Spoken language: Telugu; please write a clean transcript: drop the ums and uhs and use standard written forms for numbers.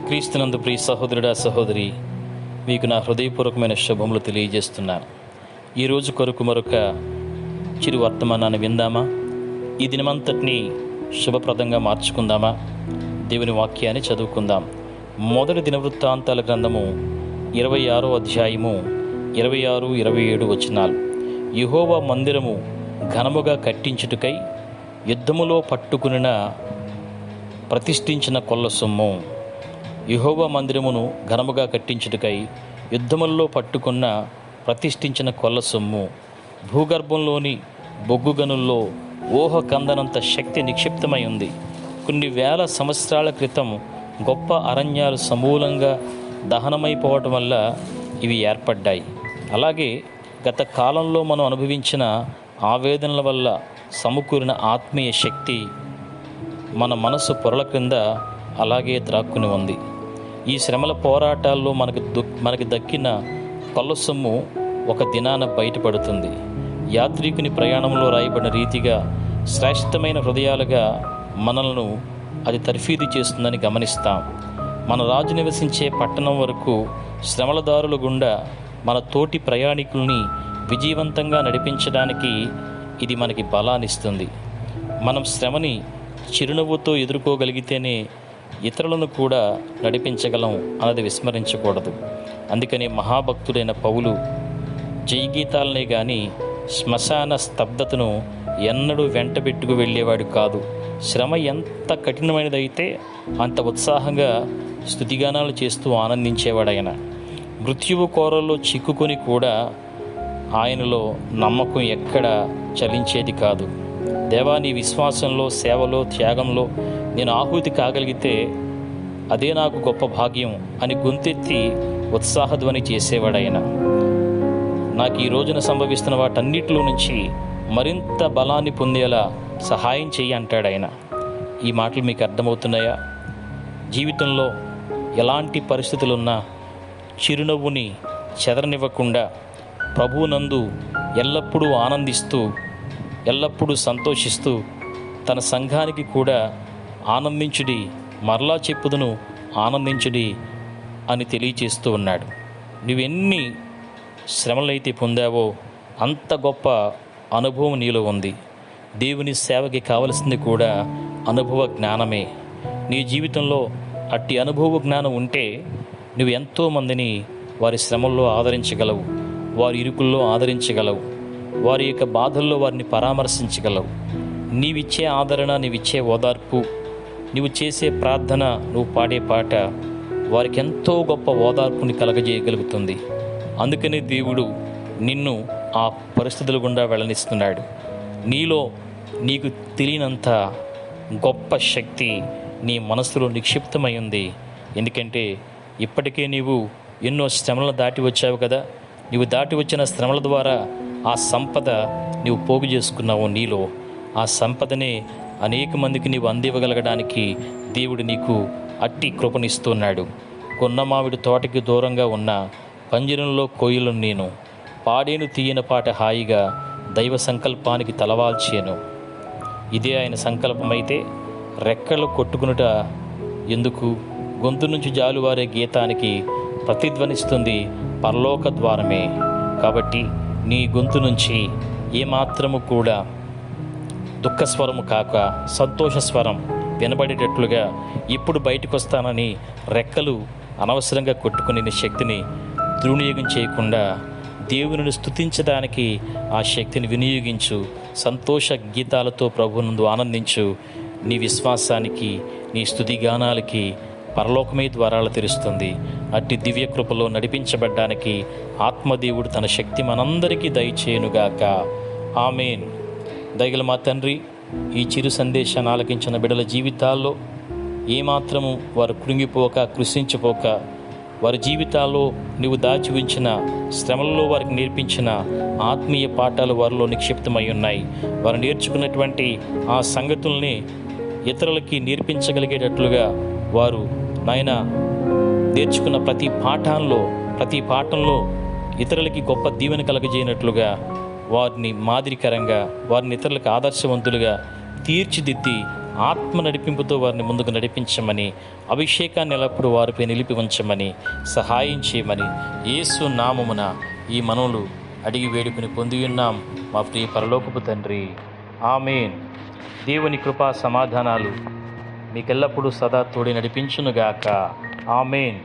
క్రీస్తునందు ప్రియ సహోదరుడా సహోదరి, మీకు నా హృదయపూర్వకమైన శుభములు తెలియజేస్తున్నాను. ఈరోజు కొరకు మరొక చిరు వర్తమానాన్ని విందామా? ఈ దినమంతటిని శుభప్రదంగా మార్చుకుందామా? దేవుని వాక్యాన్ని చదువుకుందాం. మొదటి దినవృత్తాంతాల గ్రంథము 26వ అధ్యాయము 26-27 వచనాలు. యెహోవా మందిరము ఘనముగా కట్టించుటకై యుద్ధములో పట్టుకునిన ప్రతిష్ఠించిన కొల్ల సొమ్ము. యెహోవా మందిరమును ఘనముగా కట్టించుటకై యుద్ధములలో పట్టుకున్న ప్రతిష్ఠించిన కొల్ల సొమ్ము. భూగర్భంలోని బొగ్గు గనుల్లో ఊహ కందనంత శక్తి నిక్షిప్తమై ఉంది. కొన్ని వేల సంవత్సరాల క్రితం గొప్ప అరణ్యాలు సమూలంగా దహనమైపోవటం వల్ల ఇవి ఏర్పడ్డాయి. అలాగే గత కాలంలో మనం అనుభవించిన ఆవేదనల వల్ల సమకూరిన ఆత్మీయ శక్తి మన మనసు పొరల క్రింద అలాగే త్రాక్కుని ఉంది. ఈ శ్రమల పోరాటాల్లో మనకి దక్కిన కొల్ల సొమ్ము ఒక దినాన బయటపడుతుంది. యాత్రికుని ప్రయాణంలో రాయబడిన రీతిగా శ్రేష్టమైన హృదయాలుగా మనలను అది తర్ఫీదు చేస్తుందని గమనిస్తాం. మన రాజు నివసించే పట్టణం వరకు శ్రమల దారుల గుండా మన తోటి ప్రయాణికుల్ని విజయవంతంగా నడిపించడానికి ఇది మనకి బలాన్నిస్తుంది. మనం శ్రమని చిరునవ్వుతో ఎదుర్కోగలిగితేనే ఇతరులను కూడా నడిపించగలం అన్నది విస్మరించకూడదు. అందుకని మహాభక్తుడైన పౌలు జయగీతాలనే కానీ శ్మశాన స్తబ్దతను ఎన్నడూ వెంటబెట్టుకు వెళ్ళేవాడు కాదు. శ్రమ ఎంత కఠినమైనదైతే అంత ఉత్సాహంగా స్తుతిగానాలు చేస్తూ ఆనందించేవాడు ఆయన. మృత్యువు కోరల్లో చిక్కుకొని కూడా ఆయనలో నమ్మకం ఎక్కడ చలించేది కాదు. దేవా, నీ విశ్వాసంలో, సేవలో, త్యాగంలో నేను ఆహుతి కాగలిగితే అదే నాకు గొప్ప భాగ్యం అని గొంతెత్తి ఉత్సాహధ్వని చేసేవాడాయన. నాకు ఈ రోజున సంభవిస్తున్న వాటన్నిటిలో నుంచి మరింత బలాన్ని పొందేలా సహాయం చెయ్యి అంటాడాయన. ఈ మాటలు మీకు అర్థమవుతున్నాయా? జీవితంలో ఎలాంటి పరిస్థితులున్నా చిరునవ్వుని చెదరనివ్వకుండా ప్రభువునందు ఎల్లప్పుడూ ఆనందిస్తూ, ఎల్లప్పుడూ సంతోషిస్తూ తన సంఘానికి కూడా ఆనందించుడి, మరలా చెప్పుదును ఆనందించుడి అని తెలియచేస్తూ ఉన్నాడు. నువ్వెన్ని శ్రమలైతే పొందావో అంత గొప్ప అనుభవం నీలో ఉంది. దేవుని సేవకి కావలసింది కూడా అనుభవ జ్ఞానమే. నీ జీవితంలో అట్టి అనుభవ జ్ఞానం ఉంటే నువ్వు ఎంతోమందిని వారి శ్రమల్లో ఆదరించగలవు, వారి ఇరుకుల్లో ఆదరించగలవు, వారి యొక్క బాధల్లో వారిని పరామర్శించగలవు. నీవిచ్చే ఆదరణ, నీవిచ్చే ఓదార్పు, నువ్వు చేసే ప్రార్థన, నువ్వు పాడే పాట వారికి ఎంతో గొప్ప ఓదార్పుని కలగజేయగలుగుతుంది. అందుకనే దేవుడు నిన్ను ఆ పరిస్థితుల గుండా వెళ్ళనిస్తున్నాడు. నీలో నీకు తెలియనంత గొప్ప శక్తి నీ మనసులో నిక్షిప్తమై ఉంది. ఎందుకంటే ఇప్పటికే నీవు ఎన్నో శ్రమలను దాటి వచ్చావు కదా. నీవు దాటి వచ్చిన శ్రమల ద్వారా ఆ సంపద నీవు పోగు చేసుకున్నావు. నీలో ఆ సంపదనే అనేక మందికి నీవు అందివ్వగలగడానికి దేవుడు నీకు అట్టి కృపనిస్తున్నాడు. కొన్న మామిడి తోటకి దూరంగా ఉన్న పంజరంలో కోయిలను నేను పాడేను తీయన పాట హాయిగా దైవ సంకల్పానికి తలవాల్చేను. ఇదే ఆయన సంకల్పమైతే రెక్కలు కొట్టుకునుట ఎందుకు? గొంతు నుంచి జాలువారే గీతానికి ప్రతిధ్వనిస్తుంది పరలోక ద్వారమే. కాబట్టి నీ గొంతు నుంచి ఏమాత్రము కూడా దుఃఖస్వరము కాక సంతోషస్వరం వినబడేటట్లుగా ఇప్పుడు బయటకు వస్తానని రెక్కలు అనవసరంగా కొట్టుకుని నీ శక్తిని దుర్వినియోగం చేయకుండా దేవుని స్తుతించడానికి ఆ శక్తిని వినియోగించు. సంతోష గీతాలతో ప్రభువునందు ఆనందించు. నీ విశ్వాసానికి, నీ స్తుతిగానాలకి పరలోకమే ద్వారాలు తెరుస్తుంది. అట్టి దివ్య కృపలో నడిపించబడ్డానికి ఆత్మదేవుడు తన శక్తి మనందరికీ దయచేయునుగాక. ఆమేన్. దయగల మా తండ్రి, ఈ చిరు సందేశాన్ని ఆలకించిన బిడ్డల జీవితాల్లో ఏమాత్రము వారు కృంగిపోక, కృషించిపోక, వారి జీవితాల్లో నీవు దాచి ఉంచిన శ్రమలలో వారికి నేర్పించిన ఆత్మీయ పాఠాలు వారిలో నిక్షిప్తమై ఉన్నాయి. వారు నేర్చుకున్నటువంటి ఆ సంగతుల్ని ఇతరులకి నేర్పించగలిగేటట్లుగా వారు నాయన నేర్చుకున్న ప్రతి పాఠంలో ఇతరులకి గొప్ప దీవెన కలగజేయనట్లుగా వారిని మాదిరికరంగా, వారిని ఇతరులకు ఆదర్శవంతులుగా తీర్చిదిద్ది ఆత్మ నడిపింపుతో వారిని ముందుకు నడిపించమని, అభిషేకాన్ని ఎల్లప్పుడూ వారిపై నిలిపి ఉంచమని, సహాయం చేయమని యేసు నామమున ఈ మనవులు అడిగి వేడుకుని పొంది ఉన్నాం మా ప్రియ పరలోకపు తండ్రి. ఆమేన్. దేవుని కృపా సమాధానాలు మీకెల్లప్పుడూ సదా తోడి నడిపించునుగాక. ఆమేన్.